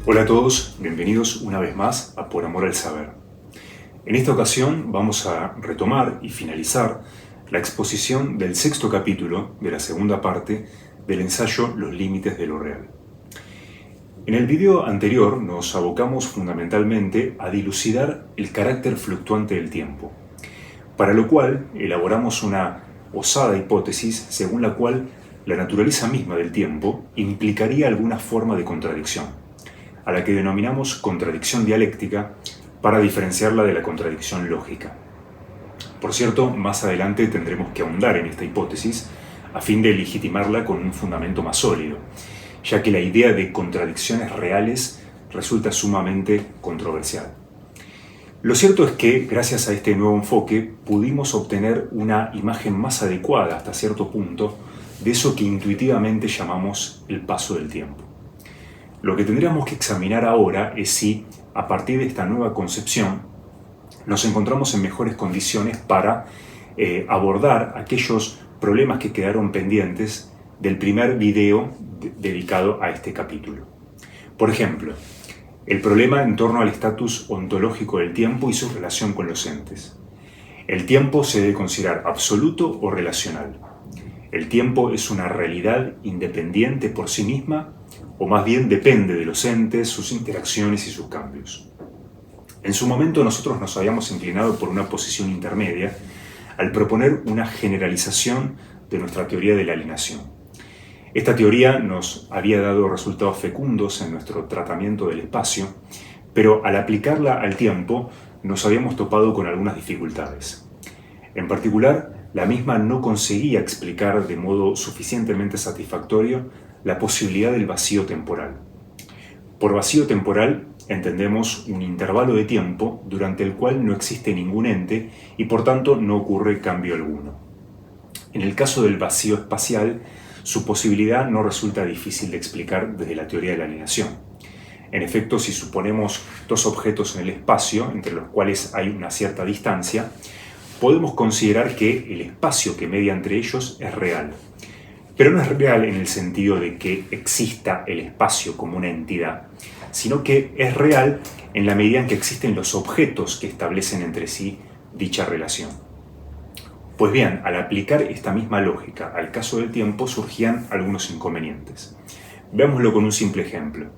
Hola a todos, bienvenidos una vez más a Por Amor al Saber. En esta ocasión vamos a retomar y finalizar la exposición del sexto capítulo de la segunda parte del ensayo Los límites de lo real. En el video anterior nos abocamos fundamentalmente a dilucidar el carácter fluctuante del tiempo, para lo cual elaboramos una osada hipótesis según la cual la naturaleza misma del tiempo implicaría alguna forma de contradicción, a la que denominamos contradicción dialéctica para diferenciarla de la contradicción lógica. Por cierto, más adelante tendremos que ahondar en esta hipótesis a fin de legitimarla con un fundamento más sólido, ya que la idea de contradicciones reales resulta sumamente controversial. Lo cierto es que, gracias a este nuevo enfoque, pudimos obtener una imagen más adecuada hasta cierto punto de eso que intuitivamente llamamos el paso del tiempo. Lo que tendríamos que examinar ahora es si, a partir de esta nueva concepción, nos encontramos en mejores condiciones para abordar aquellos problemas que quedaron pendientes del primer video dedicado a este capítulo. Por ejemplo, el problema en torno al estatus ontológico del tiempo y su relación con los entes. ¿El tiempo se debe considerar absoluto o relacional? ¿El tiempo es una realidad independiente por sí misma o más bien depende de los entes, sus interacciones y sus cambios? En su momento nosotros nos habíamos inclinado por una posición intermedia al proponer una generalización de nuestra teoría de la alienación. Esta teoría nos había dado resultados fecundos en nuestro tratamiento del espacio, pero al aplicarla al tiempo nos habíamos topado con algunas dificultades. En particular, la misma no conseguía explicar de modo suficientemente satisfactorio la posibilidad del vacío temporal. Por vacío temporal entendemos un intervalo de tiempo durante el cual no existe ningún ente y por tanto no ocurre cambio alguno. En el caso del vacío espacial, su posibilidad no resulta difícil de explicar desde la teoría de la alienación. En efecto, si suponemos dos objetos en el espacio, entre los cuales hay una cierta distancia, podemos considerar que el espacio que media entre ellos es real. Pero no es real en el sentido de que exista el espacio como una entidad, sino que es real en la medida en que existen los objetos que establecen entre sí dicha relación. Pues bien, al aplicar esta misma lógica al caso del tiempo surgían algunos inconvenientes. Veámoslo con un simple ejemplo.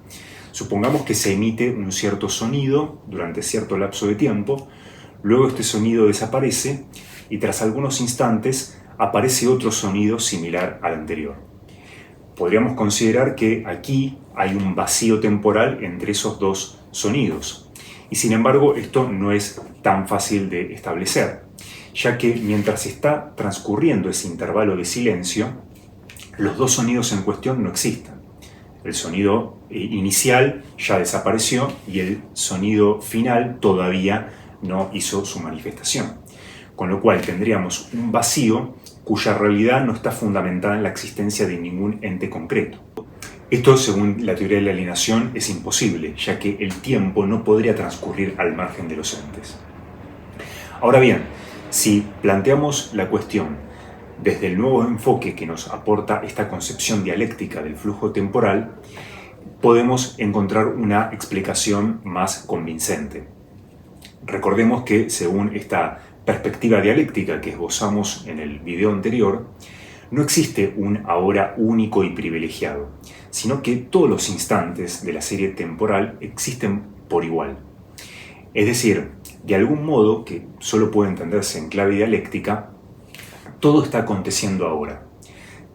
Supongamos que se emite un cierto sonido durante cierto lapso de tiempo, luego este sonido desaparece y tras algunos instantes aparece otro sonido similar al anterior. Podríamos considerar que aquí hay un vacío temporal entre esos dos sonidos. Y sin embargo, esto no es tan fácil de establecer, ya que mientras está transcurriendo ese intervalo de silencio, los dos sonidos en cuestión no existen. El sonido inicial ya desapareció y el sonido final todavía no hizo su manifestación. Con lo cual tendríamos un vacío cuya realidad no está fundamentada en la existencia de ningún ente concreto. Esto, según la teoría de la alienación, es imposible, ya que el tiempo no podría transcurrir al margen de los entes. Ahora bien, si planteamos la cuestión desde el nuevo enfoque que nos aporta esta concepción dialéctica del flujo temporal, podemos encontrar una explicación más convincente. Recordemos que, según esta perspectiva dialéctica que esbozamos en el video anterior, no existe un ahora único y privilegiado, sino que todos los instantes de la serie temporal existen por igual. Es decir, de algún modo, que solo puede entenderse en clave dialéctica, todo está aconteciendo ahora.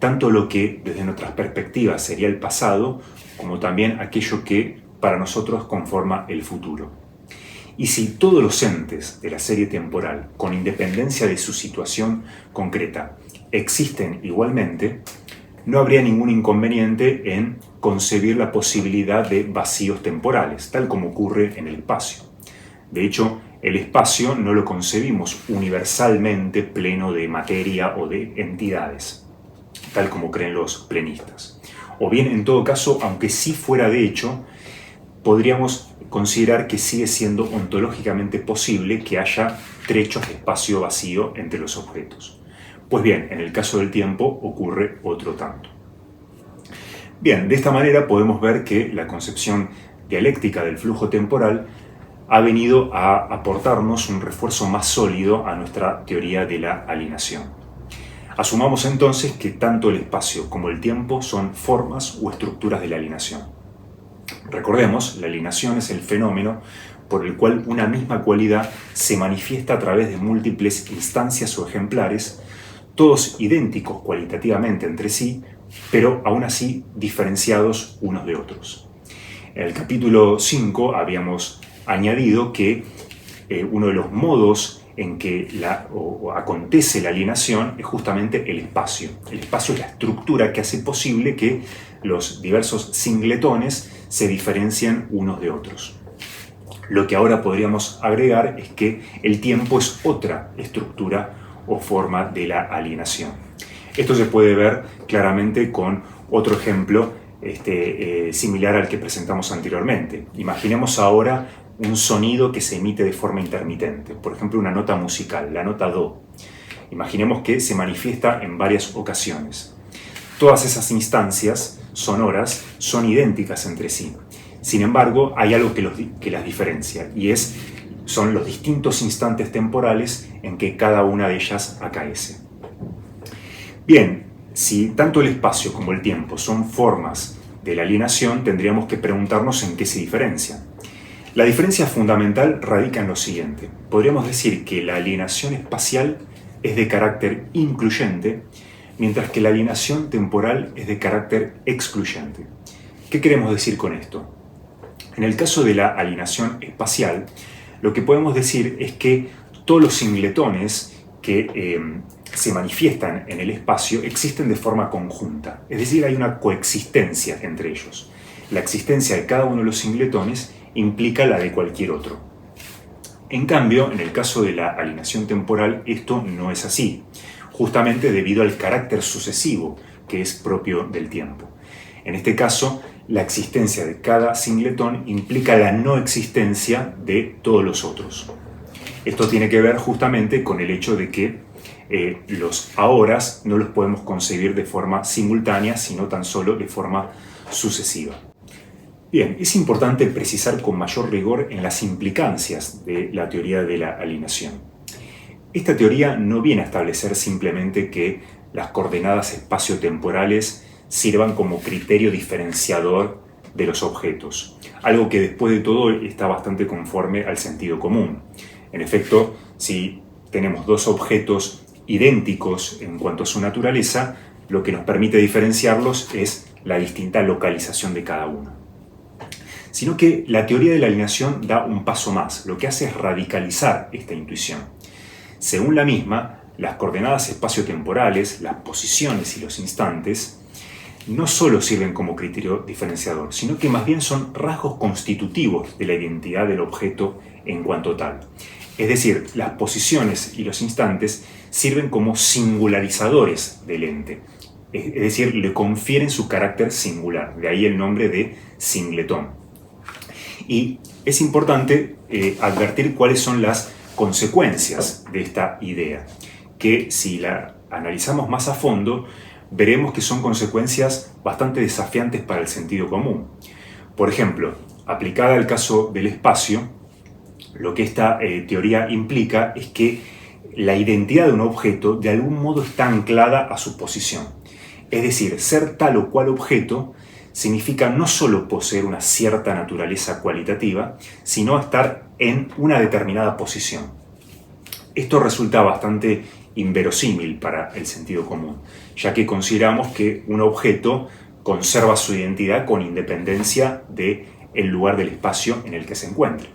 Tanto lo que desde nuestras perspectivas sería el pasado, como también aquello que para nosotros conforma el futuro. Y si todos los entes de la serie temporal, con independencia de su situación concreta, existen igualmente, no habría ningún inconveniente en concebir la posibilidad de vacíos temporales, tal como ocurre en el espacio. De hecho, el espacio no lo concebimos universalmente pleno de materia o de entidades. tal como creen los plenistas. O bien, en todo caso, aunque sí fuera de hecho, podríamos considerar que sigue siendo ontológicamente posible que haya trechos de espacio vacío entre los objetos. Pues bien, en el caso del tiempo ocurre otro tanto. Bien, de esta manera podemos ver que la concepción dialéctica del flujo temporal ha venido a aportarnos un refuerzo más sólido a nuestra teoría de la alienación. Asumamos entonces que tanto el espacio como el tiempo son formas o estructuras de la alienación. Recordemos, la alienación es el fenómeno por el cual una misma cualidad se manifiesta a través de múltiples instancias o ejemplares, todos idénticos cualitativamente entre sí, pero aún así diferenciados unos de otros. En el capítulo 5 habíamos añadido que uno de los modos en que acontece la alienación es justamente el espacio. El espacio es la estructura que hace posible que los diversos singletones se diferencien unos de otros. Lo que ahora podríamos agregar es que el tiempo es otra estructura o forma de la alienación. Esto se puede ver claramente con otro ejemplo similar al que presentamos anteriormente. Imaginemos ahora un sonido que se emite de forma intermitente, por ejemplo una nota musical, la nota do. Imaginemos que se manifiesta en varias ocasiones. Todas esas instancias sonoras son idénticas entre sí. Sin embargo, hay algo que las diferencia y son los distintos instantes temporales en que cada una de ellas acaece. Bien, si tanto el espacio como el tiempo son formas de la alienación, tendríamos que preguntarnos en qué se diferencian. La diferencia fundamental radica en lo siguiente. Podríamos decir que la alienación espacial es de carácter incluyente, mientras que la alienación temporal es de carácter excluyente. ¿Qué queremos decir con esto? En el caso de la alienación espacial, lo que podemos decir es que todos los singletones que se manifiestan en el espacio existen de forma conjunta, es decir, hay una coexistencia entre ellos. La existencia de cada uno de los singletones implica la de cualquier otro. En cambio, en el caso de la alienación temporal, esto no es así, justamente debido al carácter sucesivo que es propio del tiempo. En este caso, la existencia de cada singletón implica la no existencia de todos los otros. Esto tiene que ver justamente con el hecho de que los ahoras no los podemos concebir de forma simultánea, sino tan solo de forma sucesiva. Bien, es importante precisar con mayor rigor en las implicancias de la teoría de la alienación. Esta teoría no viene a establecer simplemente que las coordenadas espaciotemporales sirvan como criterio diferenciador de los objetos, algo que después de todo está bastante conforme al sentido común. En efecto, si tenemos dos objetos idénticos en cuanto a su naturaleza, lo que nos permite diferenciarlos es la distinta localización de cada uno. Sino que la teoría de la alienación da un paso más, lo que hace es radicalizar esta intuición. Según la misma, las coordenadas espaciotemporales, las posiciones y los instantes, no solo sirven como criterio diferenciador, sino que más bien son rasgos constitutivos de la identidad del objeto en cuanto tal. Es decir, las posiciones y los instantes sirven como singularizadores del ente, es decir, le confieren su carácter singular, de ahí el nombre de singletón. Y es importante advertir cuáles son las consecuencias de esta idea, que si la analizamos más a fondo, veremos que son consecuencias bastante desafiantes para el sentido común. Por ejemplo, aplicada al caso del espacio, lo que esta teoría implica es que la identidad de un objeto de algún modo está anclada a su posición. Es decir, ser tal o cual objeto significa no solo poseer una cierta naturaleza cualitativa, sino estar en una determinada posición. Esto resulta bastante inverosímil para el sentido común, ya que consideramos que un objeto conserva su identidad con independencia del lugar del espacio en el que se encuentre.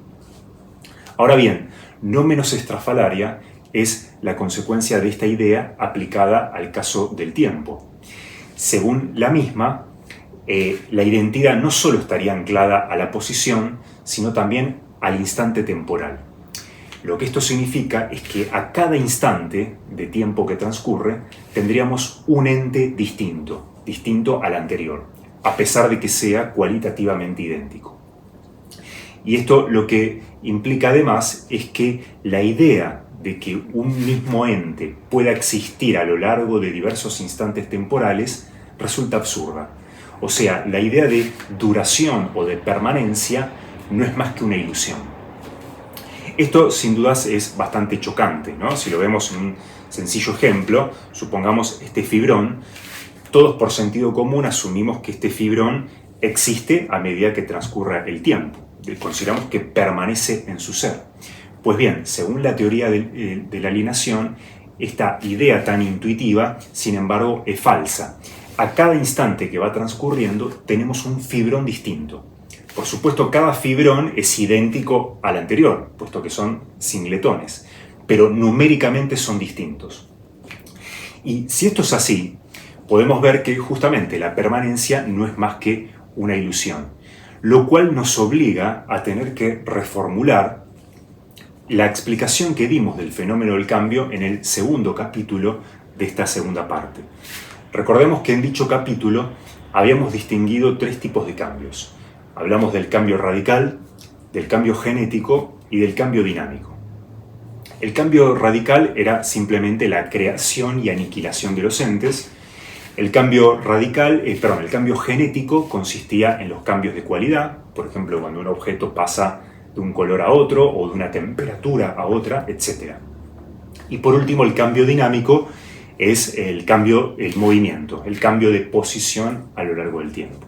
Ahora bien, no menos estrafalaria es la consecuencia de esta idea aplicada al caso del tiempo. Según la misma, la identidad no solo estaría anclada a la posición, sino también al instante temporal. Lo que esto significa es que a cada instante de tiempo que transcurre tendríamos un ente distinto al anterior, a pesar de que sea cualitativamente idéntico. Y esto lo que implica además es que la idea de que un mismo ente pueda existir a lo largo de diversos instantes temporales resulta absurda. O sea, la idea de duración o de permanencia no es más que una ilusión. Esto sin dudas es bastante chocante, ¿no? Si lo vemos en un sencillo ejemplo, supongamos este fibrón, todos por sentido común asumimos que este fibrón existe a medida que transcurra el tiempo. Consideramos que permanece en su ser. Pues bien, según la teoría de la alienación, esta idea tan intuitiva, sin embargo, es falsa. A cada instante que va transcurriendo tenemos un fibrón distinto. Por supuesto, cada fibrón es idéntico al anterior, puesto que son singletones, pero numéricamente son distintos. Y si esto es así, podemos ver que justamente la permanencia no es más que una ilusión, lo cual nos obliga a tener que reformular la explicación que dimos del fenómeno del cambio en el segundo capítulo de esta segunda parte. Recordemos que en dicho capítulo habíamos distinguido tres tipos de cambios. Hablamos del cambio radical, del cambio genético y del cambio dinámico. El cambio radical era simplemente la creación y aniquilación de los entes. El cambio genético consistía en los cambios de cualidad, por ejemplo, cuando un objeto pasa de un color a otro o de una temperatura a otra, etc. Y por último, el cambio dinámico es el movimiento, el cambio de posición a lo largo del tiempo.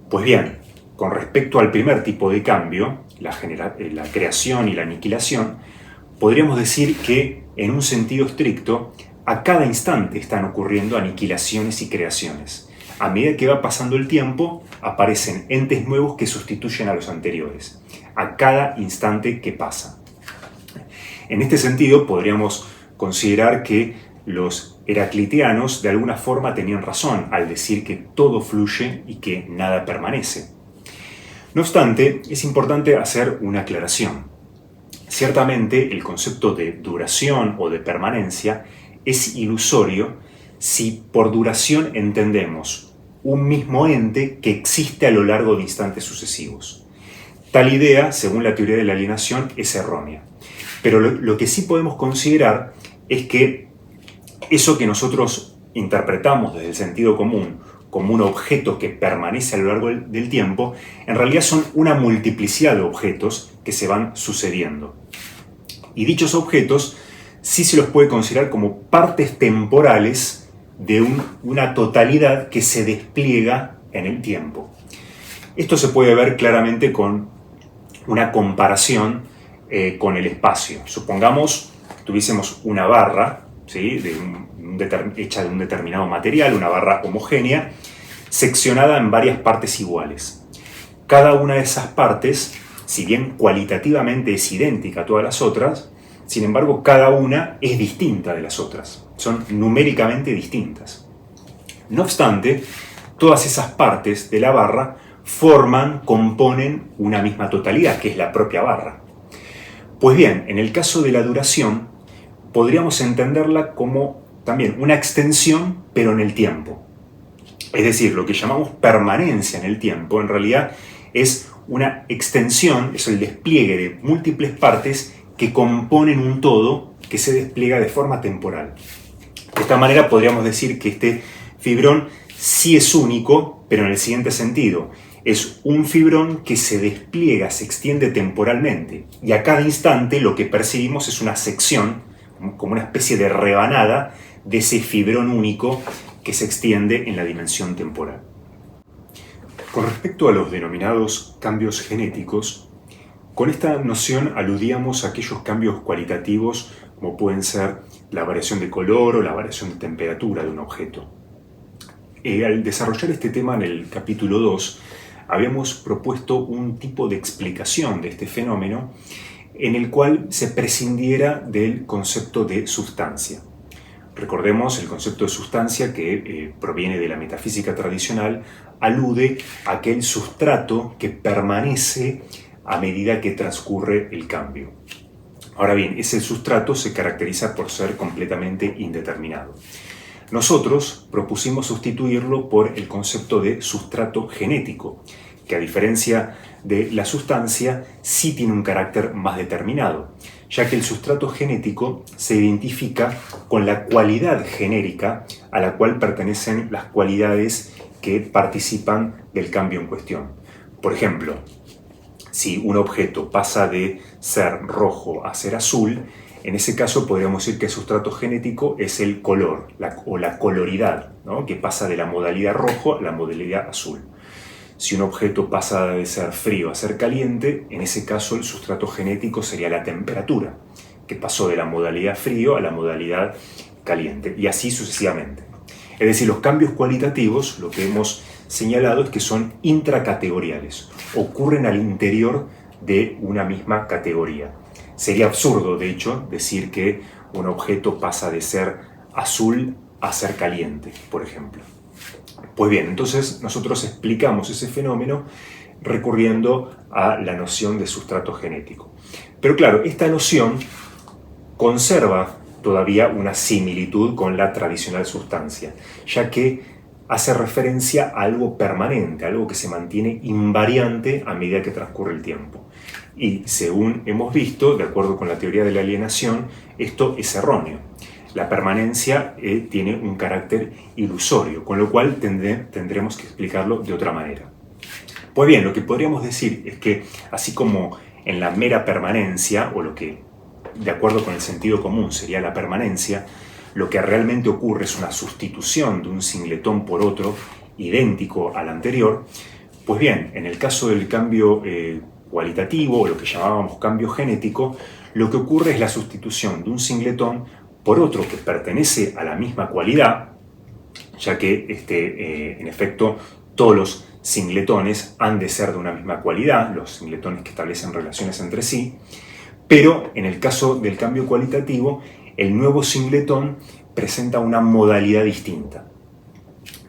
Pues bien, con respecto al primer tipo de cambio, la creación y la aniquilación, podríamos decir que, en un sentido estricto, a cada instante están ocurriendo aniquilaciones y creaciones. A medida que va pasando el tiempo, aparecen entes nuevos que sustituyen a los anteriores, a cada instante que pasa. En este sentido, podríamos considerar que los heraclitianos de alguna forma tenían razón al decir que todo fluye y que nada permanece. No obstante, es importante hacer una aclaración. Ciertamente, el concepto de duración o de permanencia es ilusorio si por duración entendemos un mismo ente que existe a lo largo de instantes sucesivos. Tal idea, según la teoría de la alienación, es errónea. Pero lo que sí podemos considerar es que eso que nosotros interpretamos desde el sentido común como un objeto que permanece a lo largo del tiempo, en realidad son una multiplicidad de objetos que se van sucediendo. Y dichos objetos sí se los puede considerar como partes temporales de una totalidad que se despliega en el tiempo. Esto se puede ver claramente con una comparación con el espacio. Supongamos que tuviésemos una barra, ¿sí?, hecha de un determinado material, una barra homogénea, seccionada en varias partes iguales. Cada una de esas partes, si bien cualitativamente es idéntica a todas las otras, sin embargo, cada una es distinta de las otras. Son numéricamente distintas. No obstante, todas esas partes de la barra componen una misma totalidad, que es la propia barra. Pues bien, en el caso de la duración, podríamos entenderla como también una extensión, pero en el tiempo. Es decir, lo que llamamos permanencia en el tiempo, en realidad es una extensión, es el despliegue de múltiples partes que componen un todo que se despliega de forma temporal. De esta manera podríamos decir que este fibrón sí es único, pero en el siguiente sentido. Es un fibrón que se despliega, se extiende temporalmente, y a cada instante lo que percibimos es una sección, como una especie de rebanada de ese fibrón único que se extiende en la dimensión temporal. Con respecto a los denominados cambios genéticos, con esta noción aludíamos a aquellos cambios cualitativos como pueden ser la variación de color o la variación de temperatura de un objeto. Al desarrollar este tema en el capítulo 2, habíamos propuesto un tipo de explicación de este fenómeno en el cual se prescindiera del concepto de sustancia. Recordemos, el concepto de sustancia que proviene de la metafísica tradicional alude a aquel sustrato que permanece a medida que transcurre el cambio. Ahora bien, ese sustrato se caracteriza por ser completamente indeterminado. Nosotros propusimos sustituirlo por el concepto de sustrato genético, que a diferencia de la sustancia sí tiene un carácter más determinado, ya que el sustrato genético se identifica con la cualidad genérica a la cual pertenecen las cualidades que participan del cambio en cuestión. Por ejemplo, si un objeto pasa de ser rojo a ser azul, en ese caso podríamos decir que el sustrato genético es el color o la coloridad, ¿no? Que pasa de la modalidad rojo a la modalidad azul. Si un objeto pasa de ser frío a ser caliente, en ese caso el sustrato genético sería la temperatura, que pasó de la modalidad frío a la modalidad caliente, y así sucesivamente. Es decir, los cambios cualitativos, lo que hemos señalado es que son intracategoriales, ocurren al interior de una misma categoría. Sería absurdo, de hecho, decir que un objeto pasa de ser azul a ser caliente, por ejemplo. Pues bien, entonces nosotros explicamos ese fenómeno recurriendo a la noción de sustrato genético. Pero claro, esta noción conserva todavía una similitud con la tradicional sustancia, ya que hace referencia a algo permanente, algo que se mantiene invariante a medida que transcurre el tiempo. Y según hemos visto, de acuerdo con la teoría de la alienación, esto es erróneo. La permanencia tiene un carácter ilusorio, con lo cual tendremos que explicarlo de otra manera. Pues bien, lo que podríamos decir es que, así como en la mera permanencia, o lo que, de acuerdo con el sentido común, sería la permanencia, lo que realmente ocurre es una sustitución de un singletón por otro idéntico al anterior, pues bien, en el caso del cambio cualitativo, o lo que llamábamos cambio genético, lo que ocurre es la sustitución de un singletón por otro que pertenece a la misma cualidad, ya que en efecto todos los singletones han de ser de una misma cualidad, los singletones que establecen relaciones entre sí, pero en el caso del cambio cualitativo, el nuevo singletón presenta una modalidad distinta.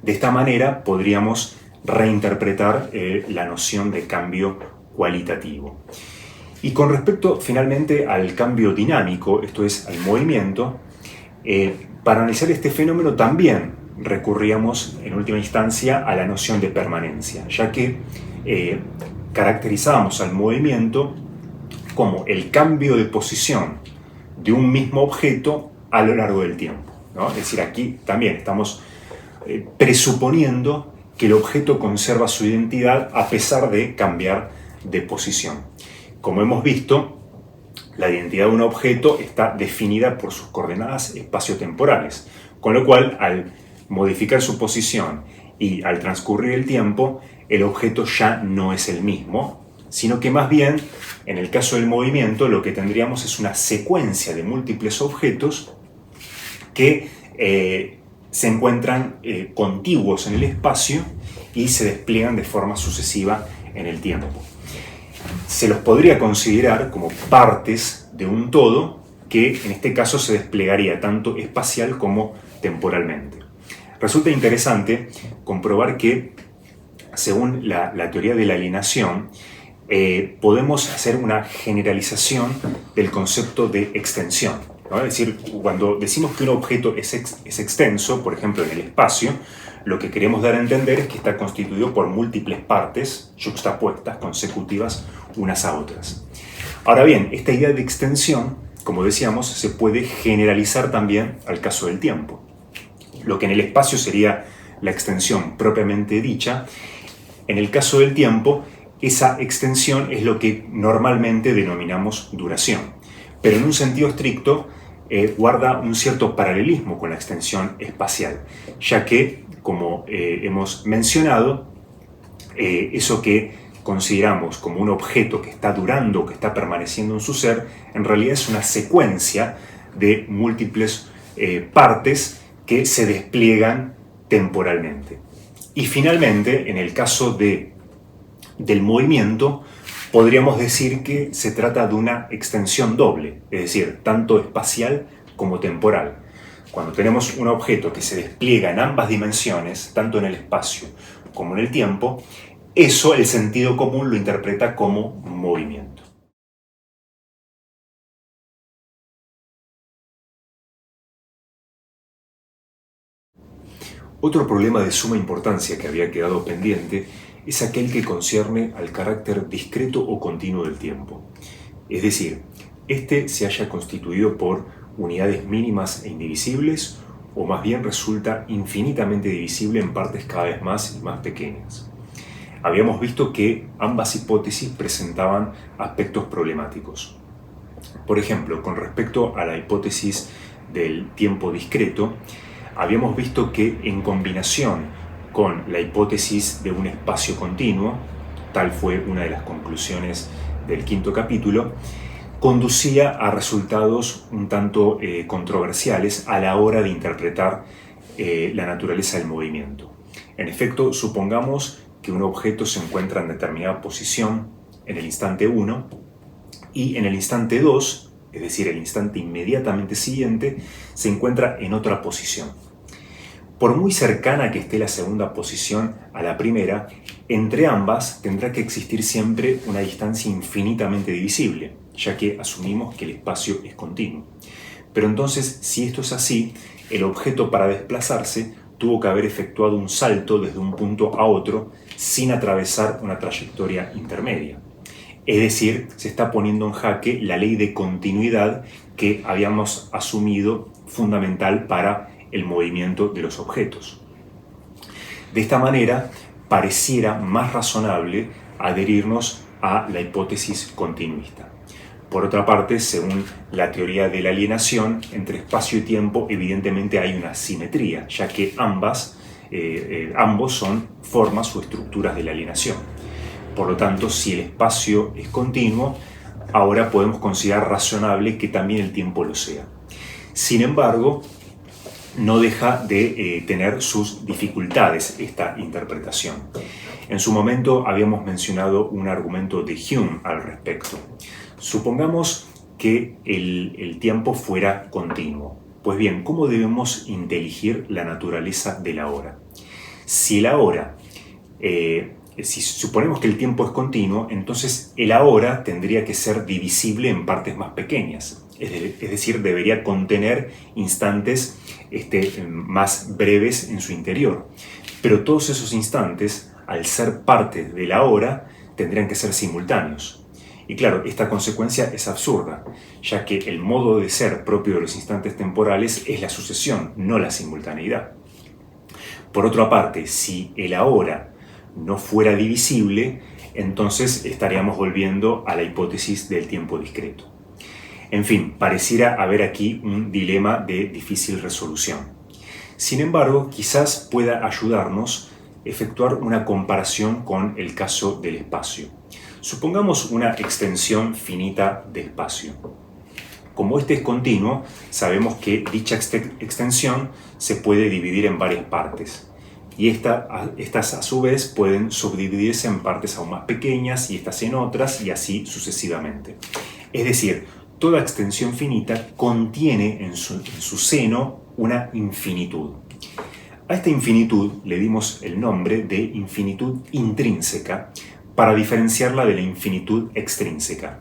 De esta manera podríamos reinterpretar la noción de cambio cualitativo. Y con respecto finalmente al cambio dinámico, esto es, al movimiento, para analizar este fenómeno también recurríamos en última instancia a la noción de permanencia, ya que caracterizábamos al movimiento como el cambio de posición de un mismo objeto a lo largo del tiempo, ¿no? Es decir, aquí también estamos presuponiendo que el objeto conserva su identidad a pesar de cambiar de posición. Como hemos visto, la identidad de un objeto está definida por sus coordenadas espaciotemporales, con lo cual, al modificar su posición y al transcurrir el tiempo, el objeto ya no es el mismo, sino que más bien, en el caso del movimiento, lo que tendríamos es una secuencia de múltiples objetos que se encuentran contiguos en el espacio y se despliegan de forma sucesiva en el tiempo. Se los podría considerar como partes de un todo que en este caso se desplegaría tanto espacial como temporalmente. Resulta interesante comprobar que, según la teoría de la alienación, podemos hacer una generalización del concepto de extensión, ¿no? Es decir, cuando decimos que un objeto es extenso, por ejemplo en el espacio, lo que queremos dar a entender es que está constituido por múltiples partes yuxtapuestas, consecutivas unas a otras. Ahora bien, esta idea de extensión, como decíamos, se puede generalizar también al caso del tiempo. Lo que en el espacio sería la extensión propiamente dicha, en el caso del tiempo, esa extensión es lo que normalmente denominamos duración. Pero en un sentido estricto, guarda un cierto paralelismo con la extensión espacial, ya que, como hemos mencionado, eso que consideramos como un objeto que está durando, que está permaneciendo en su ser, en realidad es una secuencia de múltiples partes que se despliegan temporalmente. Y finalmente, en el caso del movimiento, podríamos decir que se trata de una extensión doble, es decir, tanto espacial como temporal. Cuando tenemos un objeto que se despliega en ambas dimensiones, tanto en el espacio como en el tiempo, eso el sentido común lo interpreta como movimiento. Otro problema de suma importancia que había quedado pendiente es aquel que concierne al carácter discreto o continuo del tiempo. Es decir, este se haya constituido por unidades mínimas e indivisibles, o más bien resulta infinitamente divisible en partes cada vez más y más pequeñas. Habíamos visto que ambas hipótesis presentaban aspectos problemáticos. Por ejemplo, con respecto a la hipótesis del tiempo discreto, habíamos visto que en combinación con la hipótesis de un espacio continuo, tal fue una de las conclusiones del quinto capítulo, conducía a resultados un tanto controversiales a la hora de interpretar la naturaleza del movimiento. En efecto, supongamos que un objeto se encuentra en determinada posición en el instante 1 y en el instante 2, es decir, el instante inmediatamente siguiente, se encuentra en otra posición. Por muy cercana que esté la segunda posición a la primera, entre ambas tendrá que existir siempre una distancia infinitamente divisible, ya que asumimos que el espacio es continuo. Pero entonces, si esto es así, el objeto para desplazarse tuvo que haber efectuado un salto desde un punto a otro sin atravesar una trayectoria intermedia. Es decir, se está poniendo en jaque la ley de continuidad que habíamos asumido fundamental para el movimiento de los objetos. De esta manera, pareciera más razonable adherirnos a la hipótesis continuista. Por otra parte, según la teoría de la alienación, entre espacio y tiempo evidentemente hay una simetría, ya que ambos son formas o estructuras de la alienación. Por lo tanto, si el espacio es continuo, ahora podemos considerar razonable que también el tiempo lo sea. Sin embargo, no deja de tener sus dificultades esta interpretación. En su momento habíamos mencionado un argumento de Hume al respecto. Supongamos que el tiempo fuera continuo. Pues bien, ¿cómo debemos inteligir la naturaleza de la hora? Si el ahora, si suponemos que el tiempo es continuo, entonces el ahora tendría que ser divisible en partes más pequeñas. Es decir, debería contener instantes más breves en su interior. Pero todos esos instantes, al ser parte de la hora, tendrían que ser simultáneos. Y claro, esta consecuencia es absurda, ya que el modo de ser propio de los instantes temporales es la sucesión, no la simultaneidad. Por otra parte, si el ahora no fuera divisible, entonces estaríamos volviendo a la hipótesis del tiempo discreto. En fin, pareciera haber aquí un dilema de difícil resolución. Sin embargo, quizás pueda ayudarnos efectuar una comparación con el caso del espacio. Supongamos una extensión finita de espacio. Como este es continuo, sabemos que dicha extensión se puede dividir en varias partes. Y estas a su vez pueden subdividirse en partes aún más pequeñas y estas en otras y así sucesivamente. Es decir, toda extensión finita contiene en su seno una infinitud. A esta infinitud le dimos el nombre de infinitud intrínseca para diferenciarla de la infinitud extrínseca.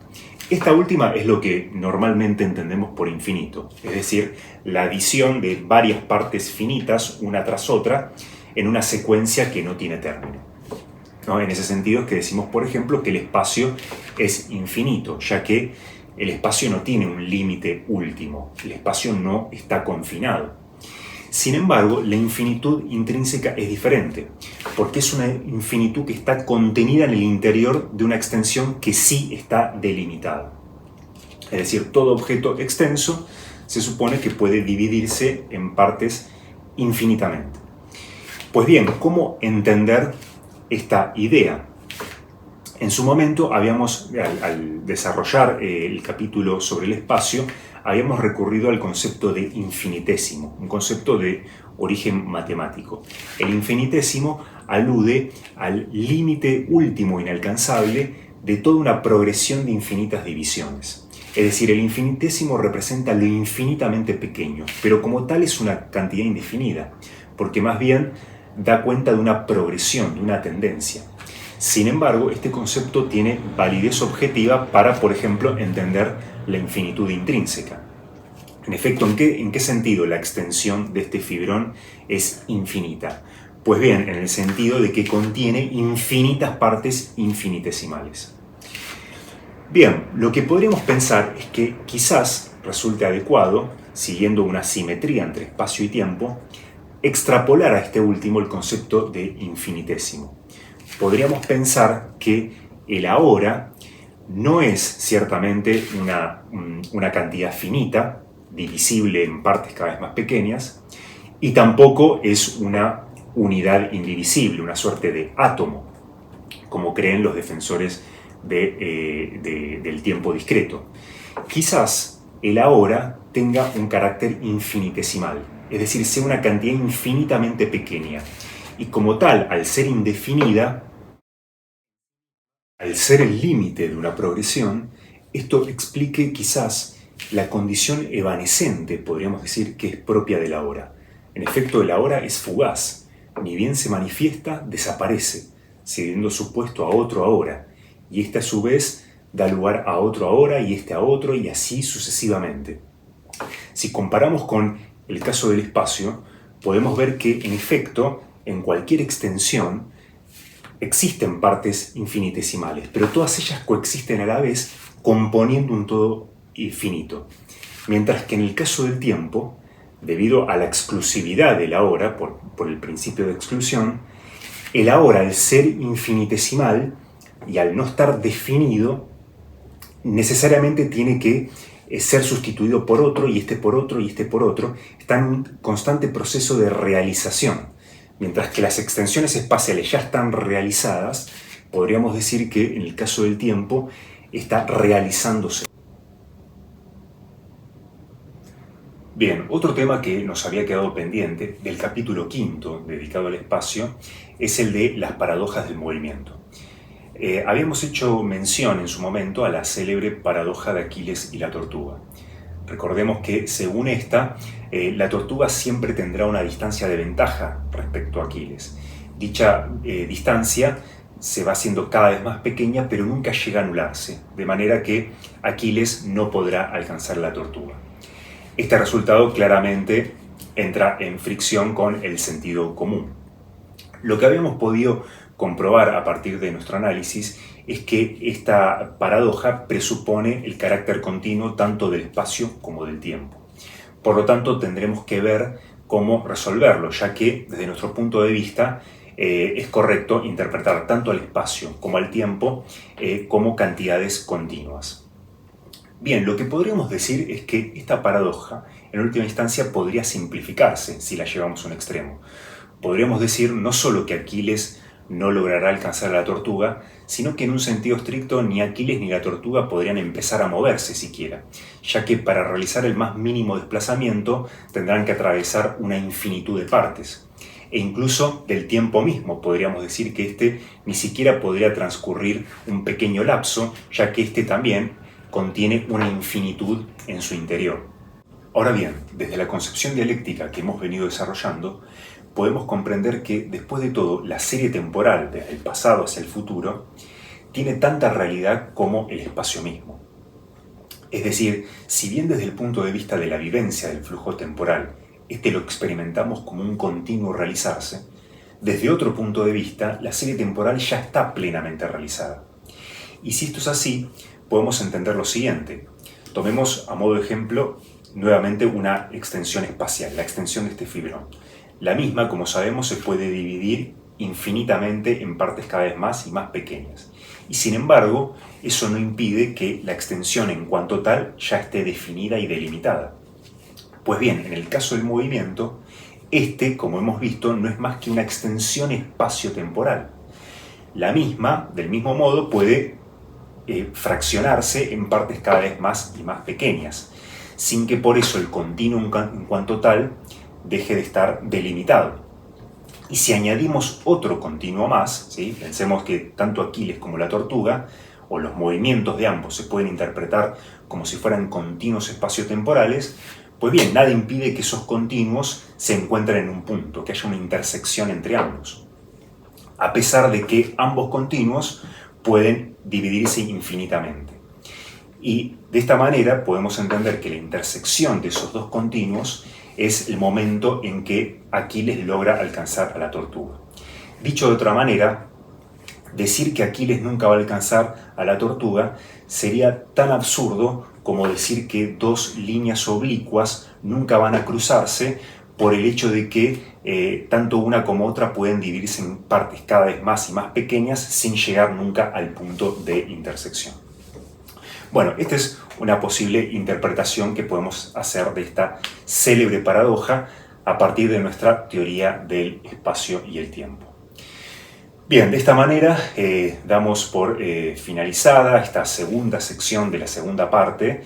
Esta última es lo que normalmente entendemos por infinito, es decir, la adición de varias partes finitas una tras otra en una secuencia que no tiene término. ¿No? En ese sentido es que decimos, por ejemplo, que el espacio es infinito, ya que el espacio no tiene un límite último, el espacio no está confinado. Sin embargo, la infinitud intrínseca es diferente, porque es una infinitud que está contenida en el interior de una extensión que sí está delimitada. Es decir, todo objeto extenso se supone que puede dividirse en partes infinitamente. Pues bien, ¿cómo entender esta idea? En su momento, al desarrollar el capítulo sobre el espacio, habíamos recurrido al concepto de infinitésimo, un concepto de origen matemático. El infinitésimo alude al límite último inalcanzable de toda una progresión de infinitas divisiones. Es decir, el infinitésimo representa lo infinitamente pequeño, pero como tal es una cantidad indefinida, porque más bien da cuenta de una progresión, de una tendencia. Sin embargo, este concepto tiene validez objetiva para, por ejemplo, entender la infinitud intrínseca. En efecto, ¿en qué sentido la extensión de este fibrón es infinita? Pues bien, en el sentido de que contiene infinitas partes infinitesimales. Bien, lo que podríamos pensar es que quizás resulte adecuado, siguiendo una simetría entre espacio y tiempo, extrapolar a este último el concepto de infinitésimo. Podríamos pensar que el ahora no es ciertamente una cantidad finita, divisible en partes cada vez más pequeñas, y tampoco es una unidad indivisible, una suerte de átomo, como creen los defensores del tiempo discreto. Quizás el ahora tenga un carácter infinitesimal, es decir, sea una cantidad infinitamente pequeña, y como tal, al ser indefinida, al ser el límite de una progresión, esto explique quizás la condición evanescente, podríamos decir, que es propia de la hora. En efecto, el ahora es fugaz, ni bien se manifiesta, desaparece, cediendo su puesto a otro ahora, y este a su vez da lugar a otro ahora y este a otro, y así sucesivamente. Si comparamos con el caso del espacio, podemos ver que, en efecto, en cualquier extensión, existen partes infinitesimales, pero todas ellas coexisten a la vez componiendo un todo finito. Mientras que en el caso del tiempo, debido a la exclusividad del ahora, por el principio de exclusión, el ahora, al ser infinitesimal y al no estar definido, necesariamente tiene que ser sustituido por otro, y este por otro, y este por otro. Está en un constante proceso de realización. Mientras que las extensiones espaciales ya están realizadas, podríamos decir que en el caso del tiempo está realizándose. Bien, otro tema que nos había quedado pendiente del capítulo 5 dedicado al espacio es el de las paradojas del movimiento. Habíamos hecho mención en su momento a la célebre paradoja de Aquiles y la tortuga. Recordemos que, según esta, la tortuga siempre tendrá una distancia de ventaja respecto a Aquiles. Dicha distancia se va haciendo cada vez más pequeña, pero nunca llega a anularse, de manera que Aquiles no podrá alcanzar a la tortuga. Este resultado claramente entra en fricción con el sentido común. Lo que habíamos podido comprobar a partir de nuestro análisis es que esta paradoja presupone el carácter continuo tanto del espacio como del tiempo. Por lo tanto, tendremos que ver cómo resolverlo, ya que desde nuestro punto de vista es correcto interpretar tanto al espacio como al tiempo como cantidades continuas. Bien, lo que podríamos decir es que esta paradoja, en última instancia, podría simplificarse si la llevamos a un extremo. Podríamos decir no solo que Aquiles no logrará alcanzar a la tortuga, sino que en un sentido estricto ni Aquiles ni la tortuga podrían empezar a moverse siquiera, ya que para realizar el más mínimo desplazamiento tendrán que atravesar una infinitud de partes. E incluso del tiempo mismo podríamos decir que este ni siquiera podría transcurrir un pequeño lapso, ya que este también contiene una infinitud en su interior. Ahora bien, desde la concepción dialéctica que hemos venido desarrollando, podemos comprender que, después de todo, la serie temporal, desde el pasado hacia el futuro, tiene tanta realidad como el espacio mismo. Es decir, si bien desde el punto de vista de la vivencia del flujo temporal, este lo experimentamos como un continuo realizarse, desde otro punto de vista, la serie temporal ya está plenamente realizada. Y si esto es así, podemos entender lo siguiente. Tomemos a modo de ejemplo nuevamente una extensión espacial, la extensión de este fibrón. La misma, como sabemos, se puede dividir infinitamente en partes cada vez más y más pequeñas. Y sin embargo, eso no impide que la extensión en cuanto tal ya esté definida y delimitada. Pues bien, en el caso del movimiento, este, como hemos visto, no es más que una extensión espacio-temporal. La misma, del mismo modo, puede fraccionarse en partes cada vez más y más pequeñas, sin que por eso el continuo en cuanto tal deje de estar delimitado. Y si añadimos otro continuo más, ¿sí? Pensemos que tanto Aquiles como la tortuga, o los movimientos de ambos, se pueden interpretar como si fueran continuos espaciotemporales, pues bien, nada impide que esos continuos se encuentren en un punto, que haya una intersección entre ambos, a pesar de que ambos continuos pueden dividirse infinitamente. Y de esta manera podemos entender que la intersección de esos dos continuos es el momento en que Aquiles logra alcanzar a la tortuga. Dicho de otra manera, decir que Aquiles nunca va a alcanzar a la tortuga sería tan absurdo como decir que dos líneas oblicuas nunca van a cruzarse por el hecho de que tanto una como otra pueden dividirse en partes cada vez más y más pequeñas sin llegar nunca al punto de intersección. Bueno, esta es una posible interpretación que podemos hacer de esta célebre paradoja a partir de nuestra teoría del espacio y el tiempo. Bien, de esta manera damos por finalizada esta segunda sección de la segunda parte,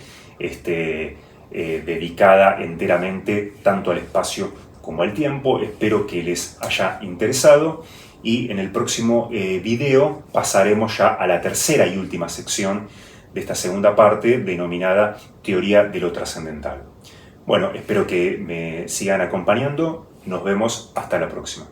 dedicada enteramente tanto al espacio como al tiempo. Espero que les haya interesado y en el próximo video pasaremos ya a la tercera y última sección de esta segunda parte denominada Teoría de lo Trascendental. Bueno, espero que me sigan acompañando. Nos vemos hasta la próxima.